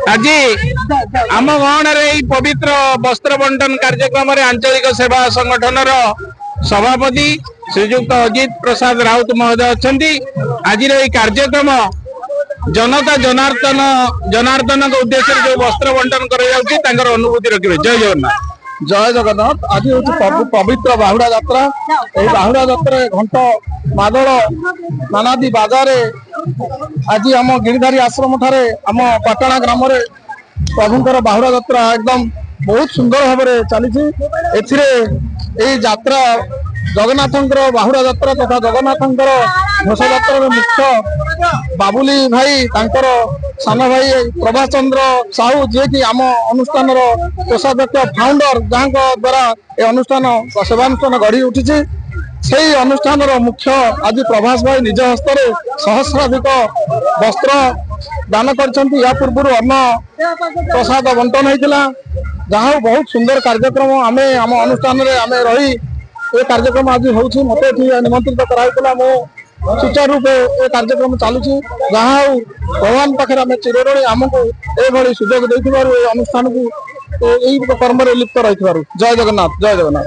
आज आम गहणार पवित्र वस्त्र बंटन कार्यक्रम आंचलिक सेवा संगठन सभापति श्रीजुक्त अजित प्रसाद राउत महोदय अच्छा। आज कार्यक्रम जनता जनार्दन जनार्दन उद्देश्य जो वस्त्र बंटन कर अनुभूति रखिए। जय जगन्नाथ। जय जगन्नाथ। आज हूँ पवित्र बाहुड़ा यात्रा। यही बाहुड़ा यात्रा घंट मादल नानादी बाजारे आज आम गिरिधारी आश्रम ठारे आम पाटणा ग्राम प्रभुंर बाहुड़ा यात्रा एकदम बहुत सुंदर भाव में चली। यात्रा जगन्नाथंकर बाहुड़ा यात्रा तथा जगन्नाथंकर घोष यात्रा मुख्य बाबुली भाई तांकर सान भाई प्रभास चंद्र साहू जी की आम अनुष्ठान कोषाध्यक्ष फाउंडर जहाँ द्वारा ये अनुष्ठान सेवानुष्ठान गढ़ी उठी से अनुष्ठान मुख्य आज प्रभास भाई निज हस्त सहस्राधिक वस्त्र दान कर पूर्व अन्न प्रसाद बंटन होता जहाँ बहुत सुंदर कार्यक्रम आम आम अनुष्ठान रही ये कार्यक्रम आज हो मत निमंत्रित कराइला मु सुचारू रूपे ये कार्यक्रम चलुची जहाँ भगवान पाखे आम चिरऋणी आमको ये सुजोग दे अनुष्ठान को यही कर्म लिप्त रही। जय जगन्नाथ। जय जगन्नाथ।